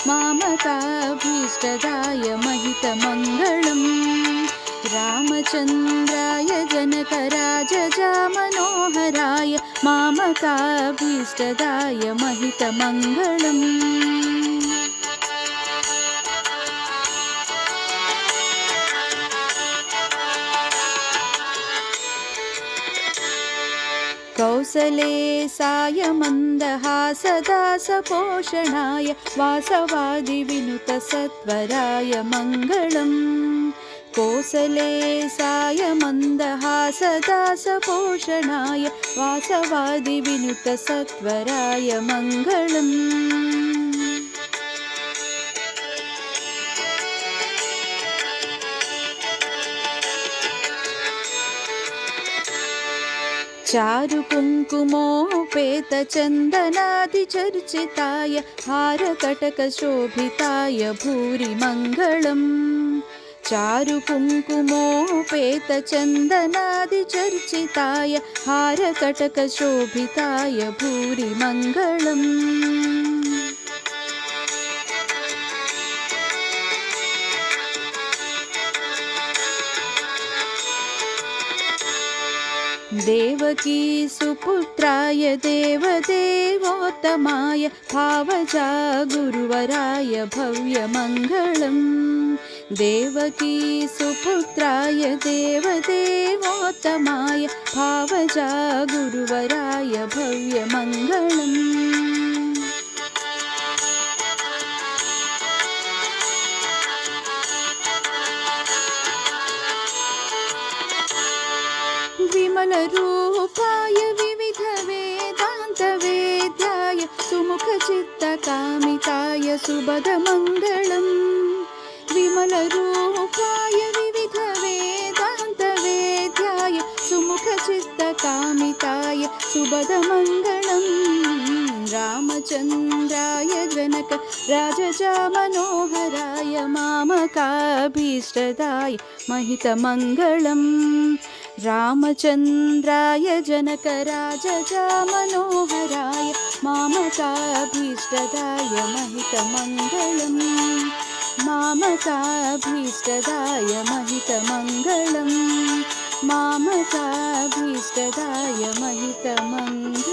मामकाभीष्टदाय महितमङ्गलम् रामचन्द्राय जनकराजजामनोहराय मामकाभीष्टदाय महितमङ्गलम् कौसलेशाय मन्दहासदासपोषणाय वासवादिविनुतसत्वराय मङ्गलम् कौसलेशाय मन्दहासदासपोषणाय वासवादिविनुतसत्वराय मङ्गलम् चारुकुङ्कुमोपेतचन्दनादिचर्चिताय हारकटकशोभिताय भूरि मङ्गलम् चारुकुङ्कुमोपेतचन्दनादिचर्चिताय हारकटकशोभिताय भूरि मङ्गलम् देवकी सुपुत्राय देवदेवोत्तमाय भावजा गुरुवराय भव्यमङ्गलम् देवकी सुपुत्राय देवदेवोत्तमाय भावजा गुरुवराय भव्यमङ्गलम् विमलरूपाय विविधवेदान्तवेद्याय सुमुखचित्तकामिताय सुभगमङ्गलम् विमलरूपाय विविधवेदान्तवेद्याय सुमुखचित्तकामिताय सुभगमङ्गलम् रामचन्द्राय जनक राजजामनोहराय मामकाभीष्टदाय महितमङ्गलम् रामचन्द्राय जनकराजजामनोहराय मामकाभीष्टदाय महितमङ्गलम् मामकाभीष्टदाय महितमङ्गलम् मामकाभीष्टदाय महितमङ्गलम्।